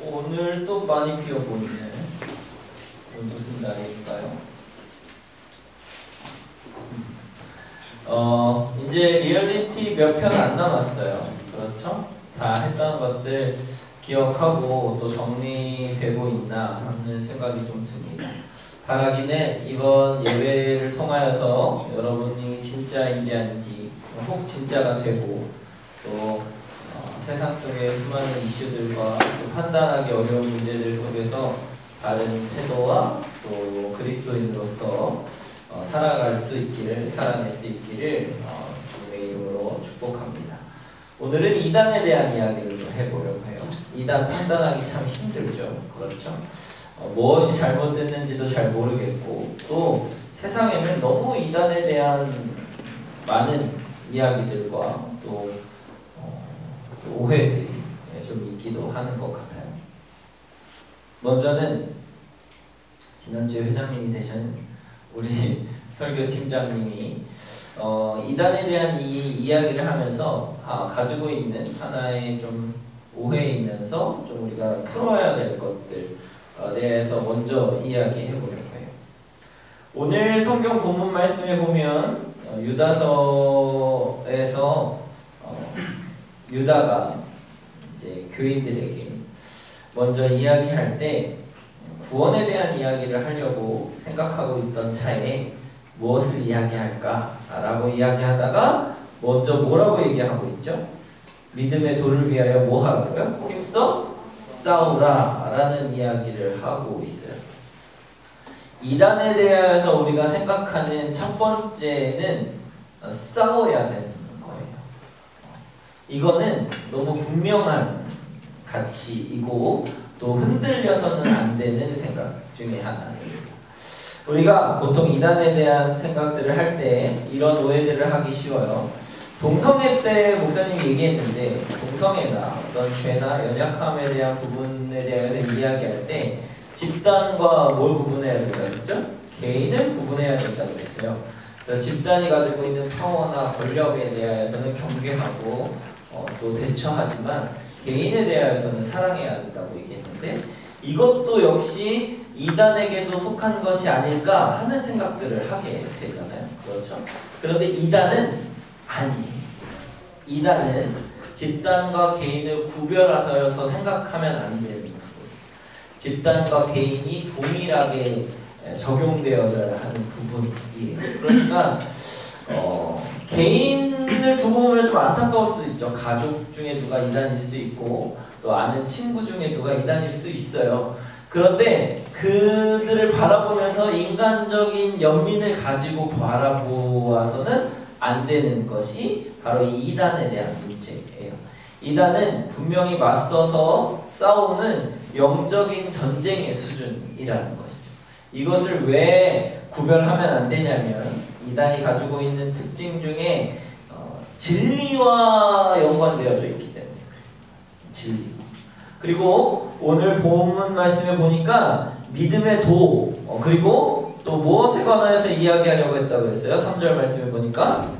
오늘 또 많이 비어 보이네. 오늘 무슨 날일까요? 이제 리얼리티 몇 편 안 남았어요. 그렇죠? 다 했던 것들 기억하고 또 정리되고 있나 하는 생각이 좀 듭니다. 바라기는 이번 예배를 통하여서 여러분이 진짜인지 아닌지 혹 진짜가 되고 또 세상 속의 수많은 이슈들과 또 판단하기 어려운 문제들 속에서 바른 태도와 또 그리스도인으로서 살아갈 수 있기를, 살아낼 수 있기를 주님의 이름으로 축복합니다. 오늘은 이단에 대한 이야기를 좀 해보려고 해요. 이단 판단하기 참 힘들죠. 그렇죠? 무엇이 잘못됐는지도 잘 모르겠고 또 세상에는 너무 이단에 대한 많은 이야기들과 또 오해들이 좀 있기도 하는 것 같아요. 먼저는 지난주에 회장님이 되신 우리 설교팀장님이 이단에 대한 이 이야기를 하면서 가지고 있는 하나의 좀 오해이면서 좀 우리가 풀어야 될 것들 대해서 먼저 이야기해 보려고 해요. 오늘 성경 본문 말씀에 보면 유다서에서 유다가 이제 교인들에게 먼저 이야기할 때 구원에 대한 이야기를 하려고 생각하고 있던 차에 무엇을 이야기할까라고 이야기하다가 먼저 뭐라고 얘기하고 있죠? 믿음의 도를 위하여 뭐 하라고요? 힘써 싸우라 라는 이야기를 하고 있어요. 이단에 대해서 우리가 생각하는 첫 번째는 싸워야 되는 거예요. 이거는 너무 분명한 가치이고 또 흔들려서는 안 되는 생각 중에 하나입니다. 우리가 보통 이단에 대한 생각들을 할 때 이런 오해들을 하기 쉬워요. 동성애 때 목사님이 얘기했는데 동성애나 어떤 죄나 연약함에 대한 부분에 대해서 이야기할 때 집단과 뭘 구분해야 된다고 했죠? 개인을 구분해야 된다고 했어요. 집단이 가지고 있는 파워나 권력에 대해서는 경계하고 또 대처하지만 개인에 대해서는 사랑해야 된다고 얘기했는데 이것도 역시 이단에게도 속한 것이 아닐까 하는 생각들을 하게 되잖아요. 그렇죠? 그런데 이단은 아니에요. 이단은 집단과 개인을 구별하여서 생각하면 안 되는 부분. 집단과 개인이 동일하게 적용되어져야 하는 부분이에요. 그러니까 개인을 두고 보면 좀 안타까울 수도 있죠. 가족 중에 누가 이단일 수 있고 또 아는 친구 중에 누가 이단일 수 있어요. 그런데 그들을 바라보면서 인간적인 연민을 가지고 바라보아서는 안 되는 것이 바로 이 이단에 대한 문제예요. 이단은 분명히 맞서서 싸우는 영적인 전쟁의 수준이라는 것이죠. 이것을 왜 구별하면 안 되냐면 이단이 가지고 있는 특징 중에 진리와 연관되어져 있기 때문에 진리. 그리고 오늘 본문 말씀에 보니까 믿음의 도 그리고 또 무엇에 관하여서 이야기하려고 했다고 했어요? 3절 말씀에 보니까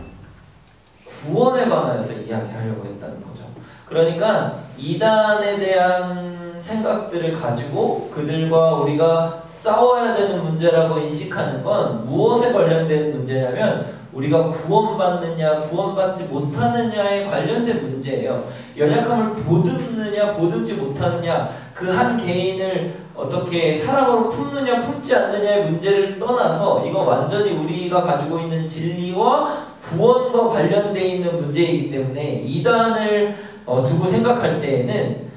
구원에 관하여서 이야기하려고 했다는 거죠. 그러니까 이단에 대한 생각들을 가지고 그들과 우리가 싸워야 되는 문제라고 인식하는 건 무엇에 관련된 문제냐면 우리가 구원받느냐 구원받지 못하느냐에 관련된 문제예요. 연약함을 보듬느냐 보듬지 못하느냐 그 한 개인을 어떻게 사랑으로 품느냐 품지 않느냐의 문제를 떠나서 이건 완전히 우리가 가지고 있는 진리와 구원과 관련되어 있는 문제이기 때문에 이단을 두고 생각할 때에는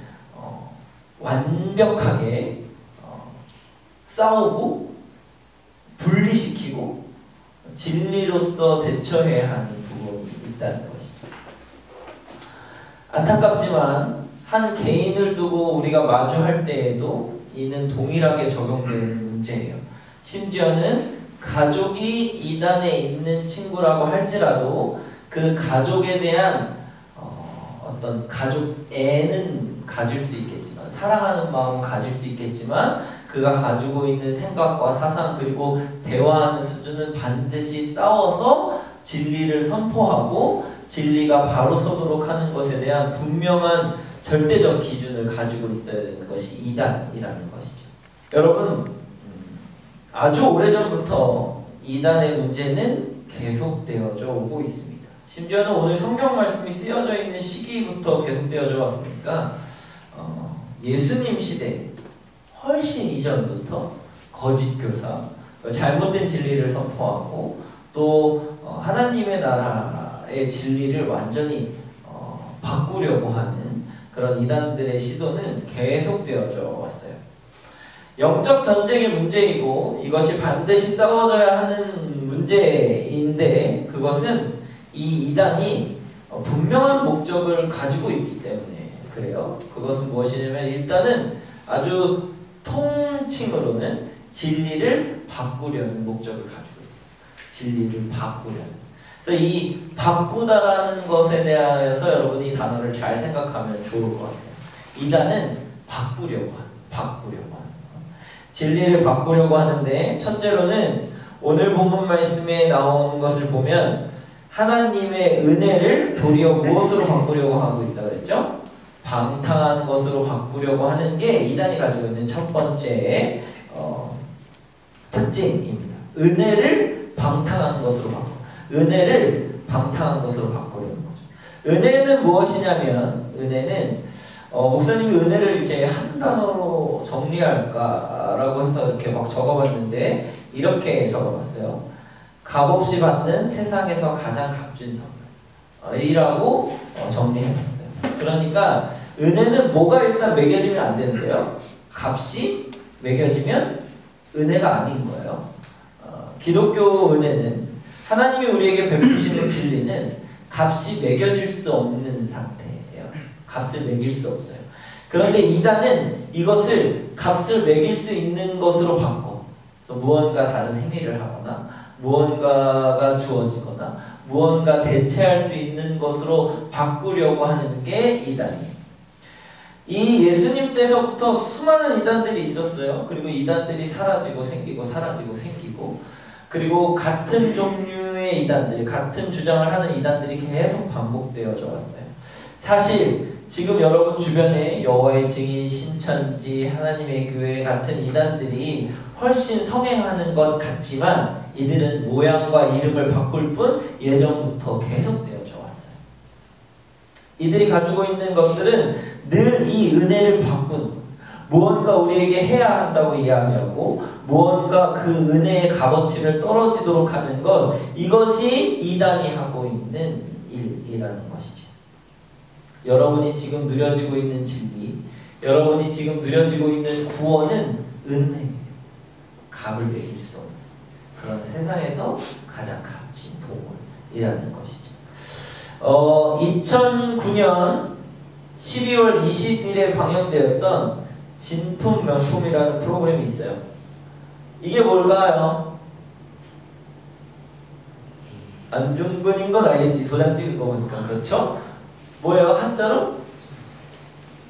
완벽하게 싸우고 분리시키고 진리로서 대처해야 하는 부분이 있다는 것이죠. 안타깝지만 한 개인을 두고 우리가 마주할 때에도 이는 동일하게 적용되는 문제예요. 심지어는 가족이 이단에 있는 친구라고 할지라도 그 가족에 대한 어떤 가족애는 가질 수 있겠지만 사랑하는 마음은 가질 수 있겠지만 그가 가지고 있는 생각과 사상 그리고 대화하는 수준은 반드시 싸워서 진리를 선포하고 진리가 바로 서도록 하는 것에 대한 분명한 절대적 기준을 가지고 있어야 되는 것이 이단이라는 것이죠. 여러분, 아주 오래전부터 이단의 문제는 계속되어져 오고 있습니다. 심지어는 오늘 성경 말씀이 쓰여져 있는 시기부터 계속되어져 왔으니까 예수님 시대 훨씬 이전부터 거짓 교사, 잘못된 진리를 선포하고 또 하나님의 나라의 진리를 완전히 바꾸려고 하는 그런 이단들의 시도는 계속되어져 왔어요. 영적 전쟁의 문제이고 이것이 반드시 싸워져야 하는 문제인데 그것은 이 이단이 분명한 목적을 가지고 있기 때문에 그래요. 그것은 무엇이냐면 일단은 아주 통칭으로는 진리를 바꾸려는 목적을 가지고 있어요. 진리를 바꾸려는. 그래서 이 바꾸다라는 것에 대하여서 여러분이 이 단어를 잘 생각하면 좋을 것 같아요. 이단은 바꾸려고 하는 것. 진리를 바꾸려고 하는데 첫째로는 오늘 본문 말씀에 나온 것을 보면 하나님의 은혜를 도리어 무엇으로 바꾸려고 하고 있다 그랬죠? 방탕한 것으로 바꾸려고 하는 게 이단이 가지고 있는 첫 번째 특징입니다. 은혜를 방탕한 것으로 은혜를 방탕한 것으로 바꾸려는 거죠. 은혜는 무엇이냐면 은혜는 목사님이 은혜를 이렇게 한 단어로 정리할까라고 해서 이렇게 막 적어봤는데 이렇게 적어봤어요. 값없이 받는 세상에서 가장 값진 선물이라고 정리해봤어요. 그러니까 은혜는 뭐가 일단 매겨지면 안 되는데요. 값이 매겨지면 은혜가 아닌 거예요. 기독교 은혜는 하나님이 우리에게 베푸시는 진리는 값이 매겨질 수 없는 상태예요. 값을 매길 수 없어요. 그런데 이단은 이것을 값을 매길 수 있는 것으로 바꿔. 그래서 무언가 다른 행위를 하거나 무언가가 주어지거나 무언가 대체할 수 있는 것으로 바꾸려고 하는 게 이단이에요. 이 예수님 때서부터 수많은 이단들이 있었어요. 그리고 이단들이 사라지고 생기고 사라지고 생기고 그리고 같은 종류의 이단들, 같은 주장을 하는 이단들이 계속 반복되어져 왔어요. 사실 지금 여러분 주변에 여호와의 증인, 신천지, 하나님의 교회 같은 이단들이 훨씬 성행하는 것 같지만 이들은 모양과 이름을 바꿀 뿐 예전부터 계속되어져 왔어요. 이들이 가지고 있는 것들은 늘 이 은혜를 바꾸는 무언가 우리에게 해야 한다고 이야기하고 무언가 그 은혜의 값어치를 떨어지도록 하는 것 이것이 이단이 하고 있는 일이라는 것이죠. 여러분이 지금 누려지고 있는 진리 여러분이 지금 누려지고 있는 구원은 은혜예요. 값을 매길 수 없는 그런 세상에서 가장 값진 보물이라는 것이죠. 2009년 12월 20일에 방영되었던 진품 명품이라는 프로그램이 있어요. 이게 뭘까요? 안중근인 건 알겠지. 도장 찍은 거 보니까. 그렇죠? 뭐예요? 한자로?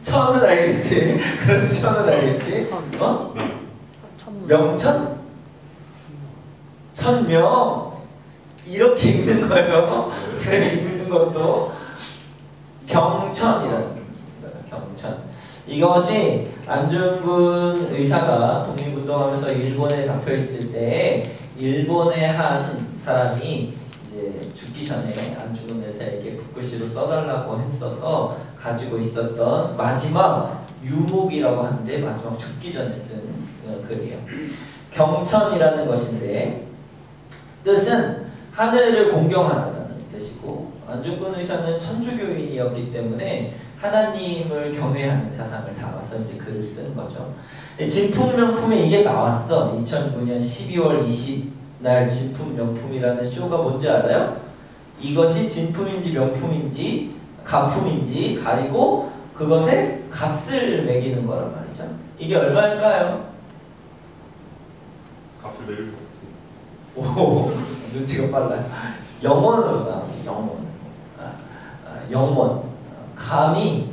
천은 알겠지. 그래서 천은 알겠지. 어? 명천? 천명? 이렇게 읽는 거예요. 읽는 것도 경천이라는 겁니다. 경천. 이것이 안중근 의사가 독립운동하면서 일본에 잡혀 있을 때 일본의 한 사람이 이제 죽기 전에 안중근 의사에게 붓글씨로 써달라고 했어서 가지고 있었던 마지막 유목이라고 하는데 마지막 죽기 전에 쓴 글이에요. 경천이라는 것인데 뜻은 하늘을 공경하다는 뜻이고 안중근 의사는 천주교인이었기 때문에 하나님을 경외하는 사상을 담아서 이제 글을 쓴 거죠. 진품명품에 이게 나왔어. 2009년 12월 20날 진품명품이라는 쇼가 뭔지 알아요? 이것이 진품인지 명품인지 가품인지 가리고 그것에 값을 매기는 거란 말이죠. 이게 얼마일까요? 값을 매길 수 없지. 오, 눈치가 빨라요. 영원으로 나왔어요. 영원. 감히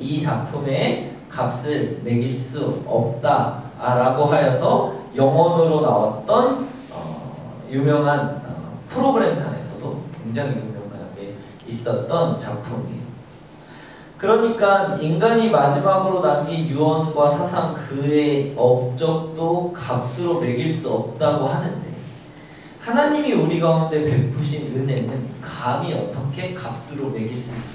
이 작품의 값을 매길 수 없다라고 하여서 영원으로 나왔던 유명한 프로그램상에서도 굉장히 유명하게 있었던 작품이에요. 그러니까 인간이 마지막으로 남긴 유언과 사상 그의 업적도 값으로 매길 수 없다고 하는데 하나님이 우리 가운데 베푸신 은혜는 감히 어떻게 값으로 매길 수 있을까요?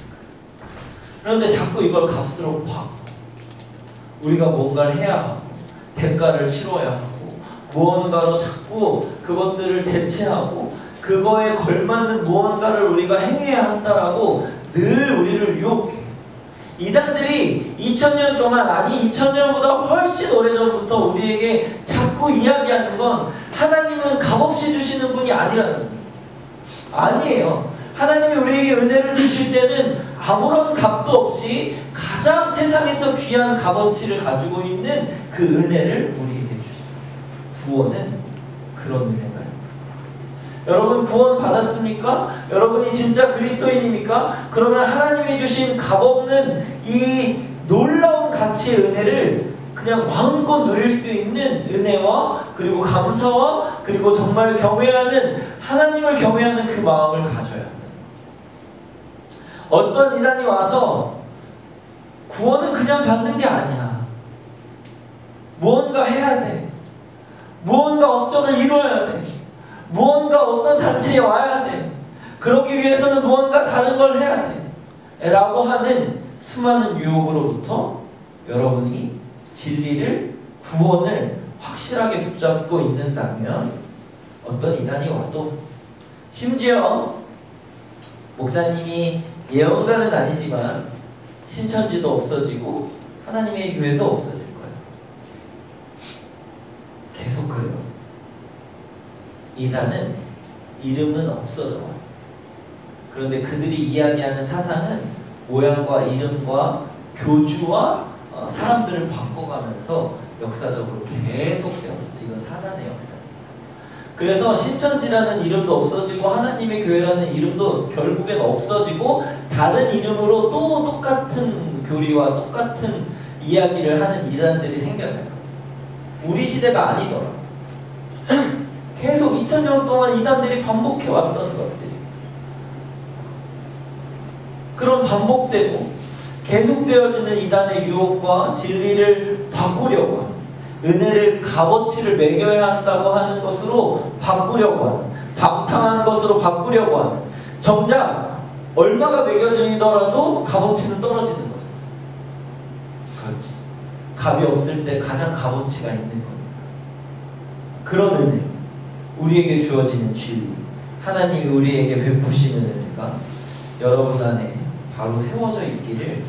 그런데 자꾸 이걸 값으로 받고 우리가 뭔가를 해야 하고 대가를 치러야 하고 무언가로 자꾸 그것들을 대체하고 그거에 걸맞는 무언가를 우리가 행해야 한다라고 늘 우리를 유혹해. 이단들이 2000년 동안, 아니 2000년보다 훨씬 오래전부터 우리에게 자꾸 이야기하는 건 하나님은 값없이 주시는 분이 아니라는 거예요. 아니에요. 하나님이 우리에게 은혜를 주실 때는 아무런 값도 없이 가장 세상에서 귀한 값어치를 가지고 있는 그 은혜를 우리에게 주십니다. 구원은 그런 은혜가요. 여러분 구원 받았습니까? 여러분이 진짜 그리스도인입니까? 그러면 하나님이 주신 값없는 이 놀라운 가치의 은혜를 그냥 마음껏 누릴 수 있는 은혜와 그리고 감사와 그리고 정말 경외하는 하나님을 경외하는 그 마음을 가져야 합니다. 어떤 이단이 와서 구원은 그냥 받는 게 아니야. 무언가 해야 돼. 무언가 업적을 이루어야 돼. 무언가 어떤 단체에 와야 돼. 그러기 위해서는 무언가 다른 걸 해야 돼. 라고 하는 수많은 유혹으로부터 여러분이 진리를, 구원을 확실하게 붙잡고 있는다면 어떤 이단이 와도 심지어 목사님이 예언가는 아니지만 신천지도 없어지고 하나님의 교회도 없어질 거예요. 계속 그래요. 이단은 이름은 없어져 왔어. 그런데 그들이 이야기하는 사상은 모양과 이름과 교주와 사람들을 바꿔가면서 역사적으로 계속 되었어. 이건 사단의 역사입니다. 그래서 신천지라는 이름도 없어지고 하나님의 교회라는 이름도 결국엔 없어지고 다른 이름으로 또 똑같은 교리와 똑같은 이야기를 하는 이단들이 생겨나요. 우리 시대가 아니더라도 계속 2000년 동안 이단들이 반복해왔던 것들이 그런 반복되고 계속되어지는 이단의 유혹과 진리를 바꾸려고 하는, 은혜를 값어치를 매겨야 한다고 하는 것으로 바꾸려고 하는, 방탕한 것으로 바꾸려고 하는, 정작 얼마가 매겨지더라도 값어치는 떨어지는 거죠. 그렇지. 값이 없을 때 가장 값어치가 있는 겁니다. 그런 은혜, 우리에게 주어지는 진리, 하나님이 우리에게 베푸시는 은혜가 여러분 안에 바로 세워져 있기를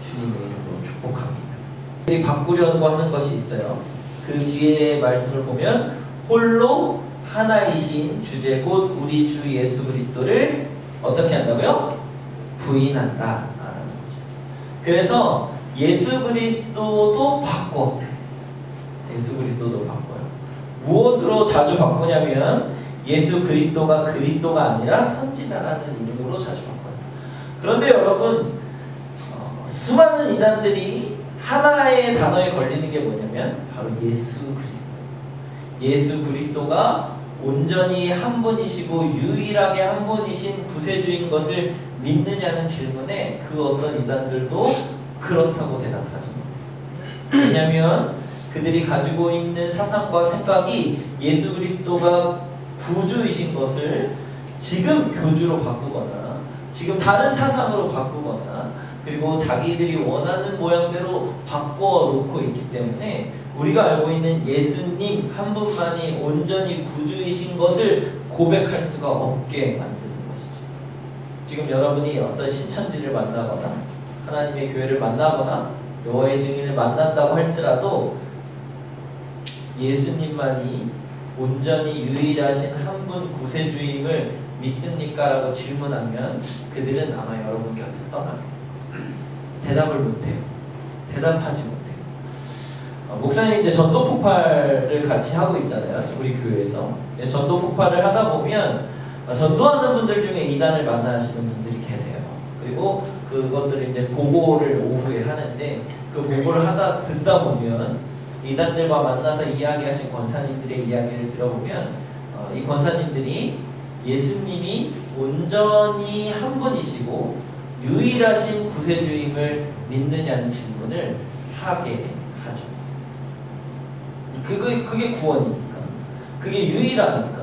주님의 이름으로 축복합니다. 이 바꾸려고 하는 것이 있어요. 그 뒤에 말씀을 보면 홀로 하나이신 주제 곧 우리 주 예수 그리스도를 어떻게 한다고요? 부인한다 라는 거죠. 그래서 예수 그리스도도 바꿔. 예수 그리스도도 바꿔요. 무엇으로 자주 바꾸냐면 예수 그리스도가 아니라 선지자라는 이름으로 자주 바꿔요. 그런데 여러분 수많은 이단들이 하나의 단어에 걸리는 게 뭐냐면 바로 예수 그리스도. 예수 그리스도가 온전히 한 분이시고 유일하게 한 분이신 구세주인 것을 믿느냐는 질문에 그 어떤 이단들도 그렇다고 대답하지 못해요. 왜냐하면 그들이 가지고 있는 사상과 생각이 예수 그리스도가 구주이신 것을 지금 교주로 바꾸거나 지금 다른 사상으로 바꾸거나 그리고 자기들이 원하는 모양대로 바꿔 놓고 있기 때문에 우리가 알고 있는 예수님 한 분만이 온전히 구주이신 것을 고백할 수가 없게 만드는 것이죠. 지금 여러분이 어떤 신천지를 만나거나 하나님의 교회를 만나거나 여호와의 증인을 만난다고 할지라도 예수님만이 온전히 유일하신 한 분 구세주임을 믿습니까? 라고 질문하면 그들은 아마 여러분 곁을 떠납니다. 대답을 못해요. 대답하지 못해요. 목사님 이제 전도 폭발을 같이 하고 있잖아요. 우리 교회에서. 전도 폭발을 하다 보면 전도하는 분들 중에 이단을 만나시는 분들이 계세요. 그리고 그것들을 이제 보고를 오후에 하는데 그 보고를 듣다 보면 이단들과 만나서 이야기하신 권사님들의 이야기를 들어보면 이 권사님들이 예수님이 온전히 한 분이시고 유일하신 구세주임을 믿느냐는 질문을 하게 하죠. 그게 구원이니까. 그게 유일하니까.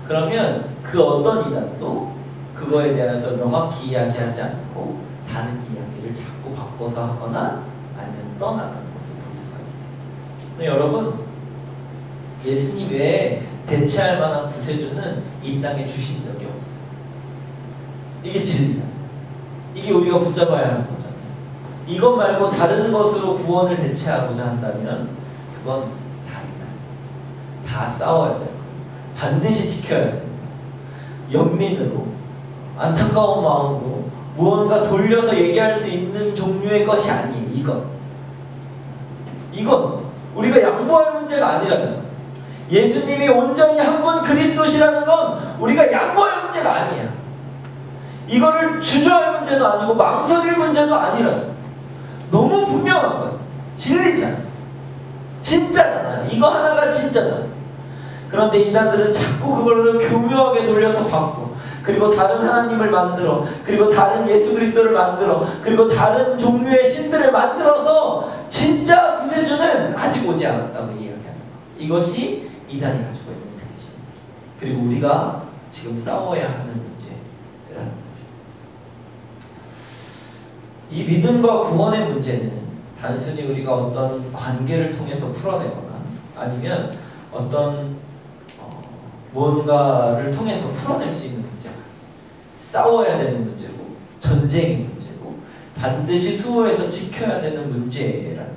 그러면 그 어떤 이단도 그거에 대해서 명확히 이야기하지 않고 다른 이야기를 자꾸 바꿔서 하거나 아니면 떠나가는 것을 볼 수가 있어요. 근데 여러분, 예수님 외에 대체할 만한 구세주는 이 땅에 주신 적이 없어요. 이게 진리잖아요. 이게 우리가 붙잡아야 하는 거잖아요. 이것 말고 다른 것으로 구원을 대체하고자 한다면 그건 다 싸워야 돼요. 반드시 지켜야 돼요. 연민으로, 안타까운 마음으로 무언가 돌려서 얘기할 수 있는 종류의 것이 아니에요. 이건 우리가 양보할 문제가 아니라는 거예요. 예수님이 온전히 한 분 그리스도시라는 건 우리가 양보할 문제가 아니야. 이거를 주저할 문제도 아니고 망설일 문제도 아니라는 거예요. 너무 분명한 거죠. 진리잖아요. 진짜잖아요. 이거 하나가 진짜잖아요. 그런데 이단들은 자꾸 그거를 교묘하게 돌려서 받고, 그리고 다른 하나님을 만들어, 그리고 다른 예수 그리스도를 만들어, 그리고 다른 종류의 신들을 만들어서 진짜 구세주는 아직 오지 않았다고 이야기하는 것. 이것이 이단이 가지고 있는 특징. 그리고 우리가 지금 싸워야 하는 문제라는 거죠. 이 믿음과 구원의 문제는 단순히 우리가 어떤 관계를 통해서 풀어내거나 아니면 어떤 무언가를 통해서 풀어낼 수 있는 문제가, 싸워야 되는 문제고 전쟁의 문제고 반드시 수호해서 지켜야 되는 문제라는,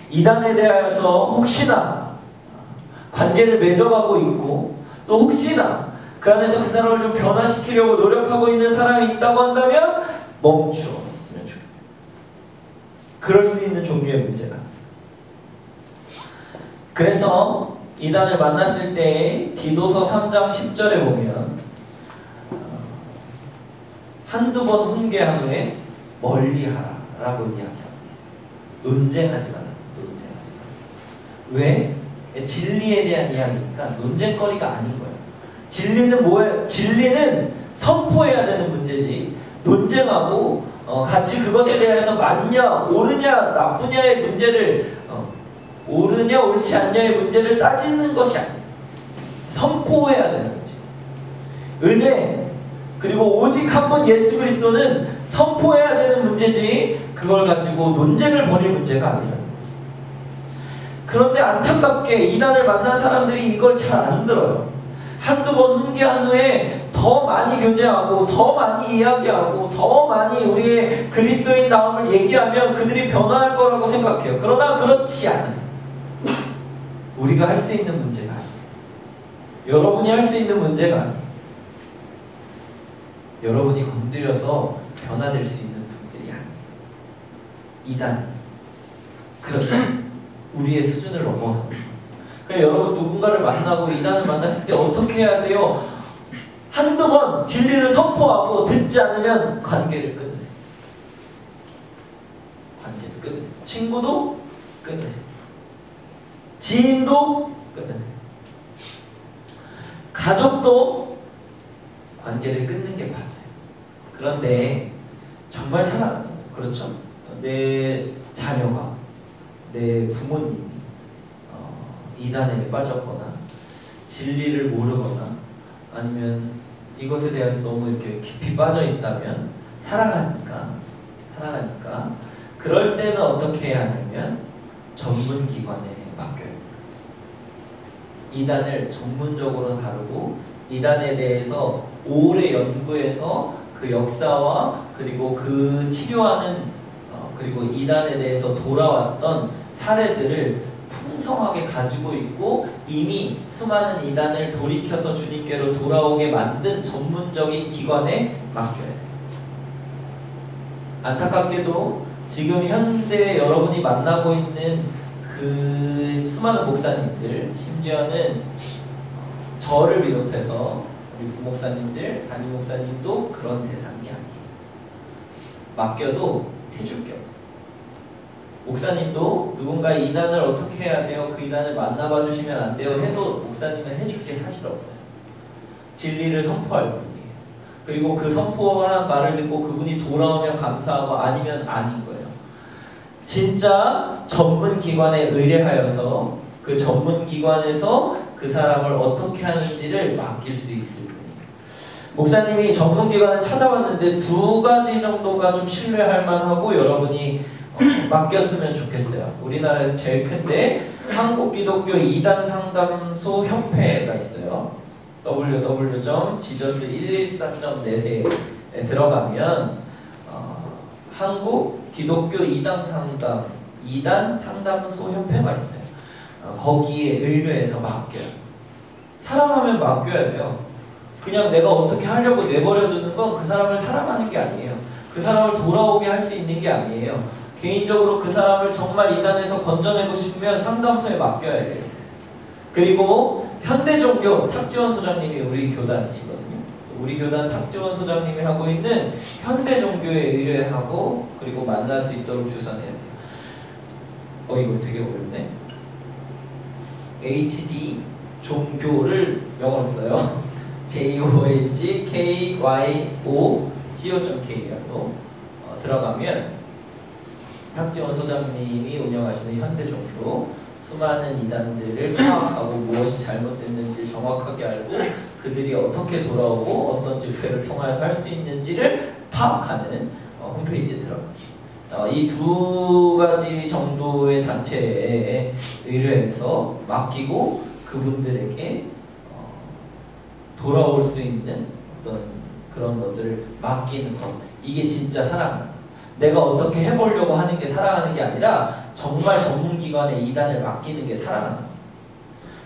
이단에 대하여서 혹시나 관계를 맺어가고 있고 또 혹시나 그 안에서 그 사람을 좀 변화시키려고 노력하고 있는 사람이 있다고 한다면 멈추었으면 좋겠어요. 그럴 수 있는 종류의 문제가. 그래서 이단을 만났을 때 디도서 3장 10절에 보면 한두 번 훈계한 후에 멀리하라 라고 이야기하고 있어요. 논쟁하지 마라. 왜? 진리에 대한 이야기니까 논쟁거리가 아닌 거예요. 진리는 뭐예요? 진리는 선포해야 되는 문제지, 논쟁하고 같이 그것에 대해서 맞냐 옳으냐 나쁘냐의 문제를 옳으냐 옳지 않냐의 문제를 따지는 것이 아니에요. 선포해야 되는 문제. 은혜, 그리고 오직 한 분 예수 그리스도는 선포해야 되는 문제지 그걸 가지고 논쟁을 벌일 문제가 아니라는 거예요. 그런데 안타깝게 이단을 만난 사람들이 이걸 잘 안 들어요. 한두 번 훈계한 후에 더 많이 교제하고 더 많이 이야기하고 더 많이 우리의 그리스도인다움을 얘기하면 그들이 변화할 거라고 생각해요. 그러나 그렇지 않아요. 우리가 할 수 있는 문제가 아니에요. 여러분이 할 수 있는 문제가 아니에요. 여러분이 건드려서 변화될 수 있는 분들이 아니에요. 이단, 그렇죠. 우리의 수준을 넘어서. 그러니까 여러분 누군가를 만나고 이단을 만났을 때 어떻게 해야 돼요? 한두 번 진리를 선포하고 듣지 않으면 관계를 끊으세요. 관계를 끊으세요. 친구도 끊으세요. 지인도 끊으세요. 가족도 관계를 끊는 게 맞아요. 그런데 정말 사랑하잖아요. 그렇죠? 내 자녀가, 내 부모님이 이단에 빠졌거나 진리를 모르거나 아니면 이것에 대해서 너무 이렇게 깊이 빠져 있다면 사랑하니까 그럴 때는 어떻게 해야 하냐면 전문기관에 맡겨야 돼요. 이단을 전문적으로 다루고 이단에 대해서 오래 연구해서 그 역사와 그리고 그 치료하는 그리고 이단에 대해서 돌아왔던 사례들을 풍성하게 가지고 있고 이미 수많은 이단을 돌이켜서 주님께로 돌아오게 만든 전문적인 기관에 맡겨야 돼요. 안타깝게도 지금 현대 여러분이 만나고 있는 그 수많은 목사님들, 심지어는 저를 비롯해서 우리 부목사님들, 담임 목사님도 그런 대상이 아니에요. 맡겨도 해줄 게 없어요. 목사님도 누군가 이단을 어떻게 해야 돼요? 그 이단을 만나봐 주시면 안 돼요? 해도 목사님은 해줄 게 사실 없어요. 진리를 선포할 뿐이에요. 그리고 그 선포한 말을 듣고 그분이 돌아오면 감사하고 아니면 아닌 거예요. 진짜 전문 기관에 의뢰하여서 그 전문 기관에서 그 사람을 어떻게 하는지를 맡길 수 있을 뿐이에요. 목사님이 전문 기관을 찾아왔는데 두 가지 정도가 좀 신뢰할 만하고 여러분이 맡겼으면 좋겠어요. 우리나라에서 제일 큰데 한국기독교 이단 상담소 협회가 있어요. www.jesus114.net에 들어가면 한국 기독교 이단 상담소 협회가 있어요. 거기에 의뢰해서 맡겨요. 사랑하면 맡겨야 돼요. 그냥 내가 어떻게 하려고 내버려 두는 건 그 사람을 사랑하는 게 아니에요. 그 사람을 돌아오게 할 수 있는 게 아니에요. 개인적으로 그 사람을 정말 이단에서 건져내고 싶으면 상담소에 맡겨야 돼요. 그리고 현대종교 탁지원 소장님이 우리 교단이시거든요. 우리 교단 탁지원 소장님이 하고 있는 현대종교에 의뢰하고 그리고 만날 수 있도록 주선해야 돼요. 이거 되게 어렵네. HD 종교를 영어로 써요. JONGKYO.co.k로 들어가면 탁지원 소장님이 운영하시는 현대종교 수많은 이단들을 파악하고 무엇이 잘못됐는지 정확하게 알고 그들이 어떻게 돌아오고 어떤 집회를 통해서 할 수 있는지를 파악하는 홈페이지에 들어가요. 이 두 가지 정도의 단체에 의뢰해서 맡기고 그분들에게 돌아올 수 있는 어떤 그런 것들을 맡기는 것. 이게 진짜 사랑입니다. 내가 어떻게 해보려고 하는 게 사랑하는 게 아니라 정말 전문기관에 이단을 맡기는 게 사랑하는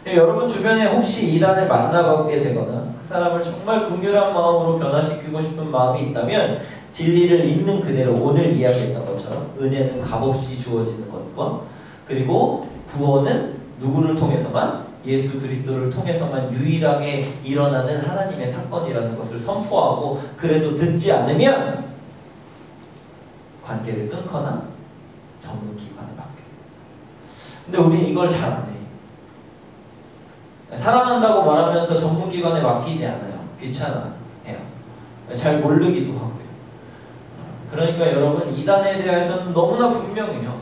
거예요. 여러분 주변에 혹시 이단을 만나보게 되거나 그 사람을 정말 긍휼한 마음으로 변화시키고 싶은 마음이 있다면 진리를 있는 그대로 오늘 이야기했던 것처럼 은혜는 값없이 주어지는 것과 그리고 구원은 누구를 통해서만 예수 그리스도를 통해서만 유일하게 일어나는 하나님의 사건이라는 것을 선포하고 그래도 듣지 않으면 관계를 끊거나 전문기관에 맡겨요. 근데 우리는 이걸 잘 안 해요. 사랑한다고 말하면서 전문기관에 맡기지 않아요. 귀찮아해요. 잘 모르기도 하고요. 그러니까 여러분 이단에 대해서는 너무나 분명해요.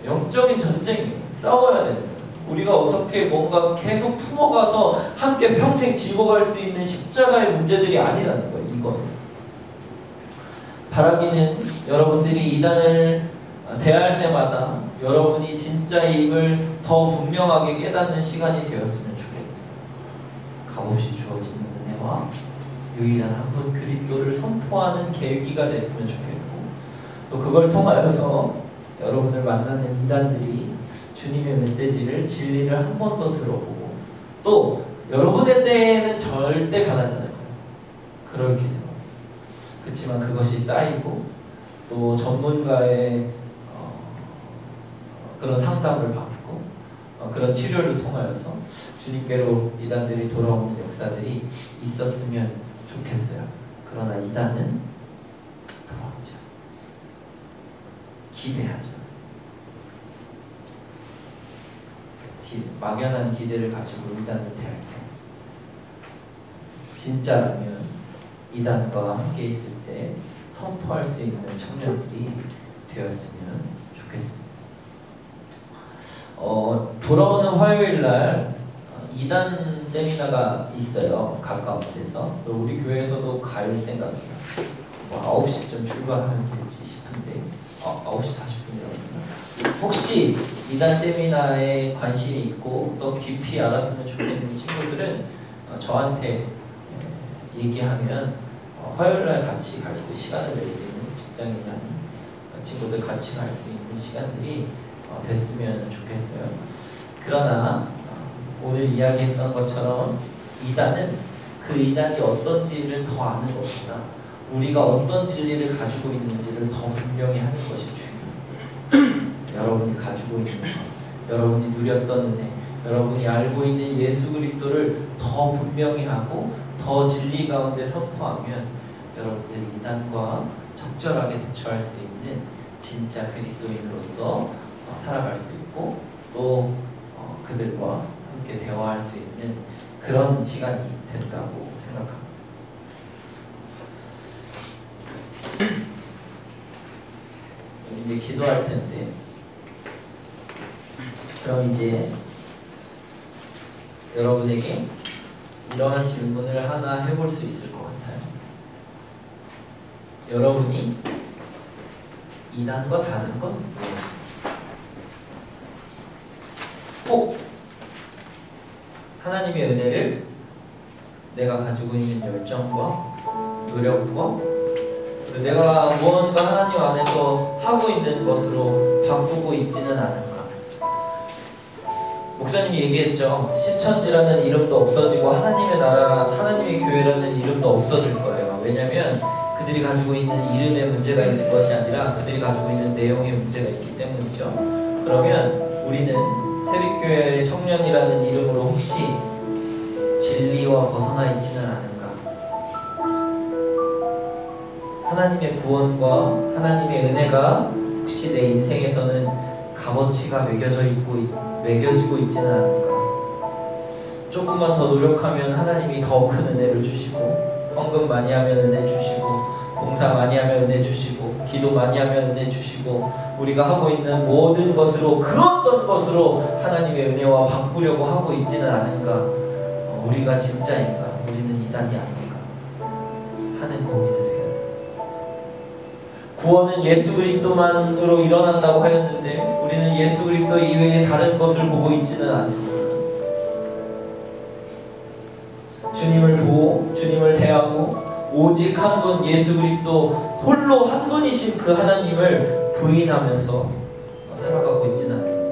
영적인 전쟁이에요. 싸워야 되는 거예요. 우리가 어떻게 뭔가 계속 품어가서 함께 평생 지고 갈 수 있는 십자가의 문제들이 아니라는 거예요. 이거는. 바라기는 여러분들이 이단을 대할 때마다 여러분이 진짜의 입을 더 분명하게 깨닫는 시간이 되었으면 좋겠어요. 값없이 주어지는 은혜와 유일한 한 분 그리스도를 선포하는 계기가 됐으면 좋겠고 또 그걸 통하여서 여러분을 만나는 이단들이 주님의 메시지를 진리를 한 번 더 들어보고 또 여러분의 때에는 절대 변하지 않을 거예요. 그렇게 돼요. 그렇지만 그것이 쌓이고 또 전문가의 그런 상담을 받고 그런 치료를 통하여서 주님께로 이단들이 돌아오는 역사들이 있었으면 좋겠어요. 그러나 이단은 돌아오죠. 기대하죠. 막연한 기대를 가지고 이단을 대할게요. 진짜라면 이단과 함께 있을 때 선포할 수 있는 청년들이 되었으면 좋겠습니다. 돌아오는 화요일날 이단 세미나가 있어요. 가까운 데서. 우리 교회에서도 갈 생각이에요. 9시쯤 출발하면 되지 싶은데 9시 40분이라고 혹시 이단 세미나에 관심이 있고 또 깊이 알았으면 좋겠는 친구들은 저한테 얘기하면 화요일날 같이 갈 수 시간을 낼 수 있는 직장인이나 친구들 같이 갈 수 있는 시간들이 됐으면 좋겠어요. 그러나 오늘 이야기했던 것처럼 이단은 그 이단이 어떤지를 더 아는 것보다 우리가 어떤 진리를 가지고 있는지를 더 분명히 하는 것이 중요해요. 여러분이 가지고 있는 것, 여러분이 누렸던 은혜, 여러분이 알고 있는 예수 그리스도를 더 분명히 하고 더 진리 가운데 선포하면 여러분들이 이단과 적절하게 대처할 수 있는 진짜 그리스도인으로서 살아갈 수 있고 또 그들과 함께 대화할 수 있는 그런 시간이 된다고 생각합니다. 이제 기도할 텐데, 그럼 이제 여러분에게 이러한 질문을 하나 해볼 수 있을 것 같아요. 여러분이 이단과 다른 건 무엇입니까? 혹 하나님의 은혜를 내가 가지고 있는 열정과 노력과 내가 무언가 하나님 안에서 하고 있는 것으로 바꾸고 있지는 않은가? 목사님이 얘기했죠. 신천지라는 이름도 없어지고 하나님의 나라, 하나님의 교회라는 이름도 없어질 거예요. 왜냐하면 그들이 가지고 있는 이름에 문제가 있는 것이 아니라 그들이 가지고 있는 내용에 문제가 있기 때문이죠. 그러면 우리는 새빛교회의 청년이라는 이름으로 혹시 진리와 벗어나 있지는 않은가? 하나님의 구원과 하나님의 은혜가 혹시 내 인생에서는 값어치가 매겨지고 있지는 않은가? 조금만 더 노력하면 하나님이 더 큰 은혜를 주시고, 헌금 많이 하면 은혜 주시고, 봉사 많이 하면 은혜 주시고, 기도 많이 하면 은혜 주시고, 우리가 하고 있는 모든 것으로 그 어떤 것으로 하나님의 은혜와 바꾸려고 하고 있지는 않은가? 우리가 진짜인가? 우리는 이단이 아닌가? 하는 고민을 해요. 구원은 예수 그리스도만으로 일어난다고 하였는데 우리는 예수 그리스도 이외에 다른 것을 보고 있지는 않습니다. 주님을 보고 주님을 대하고 오직 한 분 예수 그리스도 홀로 한 분이신 그 하나님을 부인하면서 살아가고 있지는 않습니다.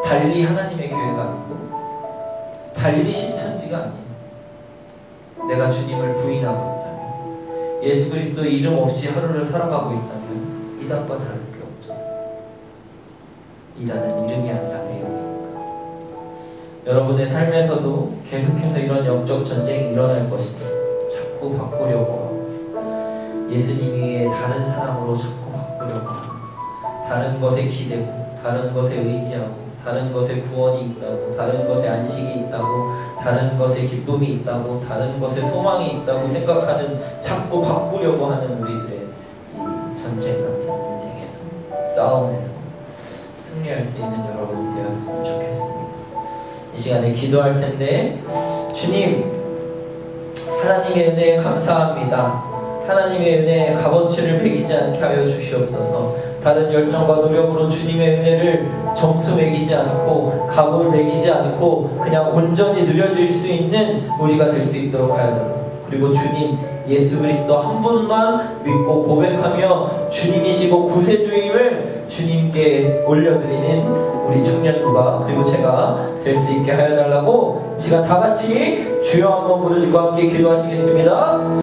달리 하나님의 교회가 아니고 달리 신천지가 아니에요. 내가 주님을 부인하고 있다면, 예수 그리스도 이름 없이 하루를 살아가고 있다면 이단과 다를 게 없죠. 이단은 이름이 아니라 내용이니까. 여러분의 삶에서도 계속해서 이런 영적 전쟁이 일어날 것입니다. 자꾸 바꾸려고 하고, 예수님 위에 다른 사람으로 자꾸 바꾸려고 하고, 다른 것에 기대고, 다른 것에 의지하고, 다른 것에 구원이 있다고, 다른 것에 안식이 있다고, 다른 것에 기쁨이 있다고, 다른 것에 소망이 있다고 생각하는, 자꾸 바꾸려고 하는 우리들의 이 전쟁 같은 인생에서, 싸움에서 승리할 수 있는 여러분이 되었으면 좋겠습니다. 이 시간에 기도할 텐데, 주님, 하나님의 은혜에 감사합니다. 하나님의 은혜에 값어치를 매기지 않게 하여 주시옵소서. 다른 열정과 노력으로 주님의 은혜를 점수 매기지 않고 값을 매기지 않고 그냥 온전히 누려질 수 있는 우리가 될 수 있도록 하여 달라. 그리고 주님 예수 그리스도 한 분만 믿고 고백하며 주님이시고 구세주임을 주님께 올려드리는 우리 청년부가 그리고 제가 될 수 있게 하여 달라고 시간 다 같이 주여 한번 부르짖고 함께 기도하시겠습니다.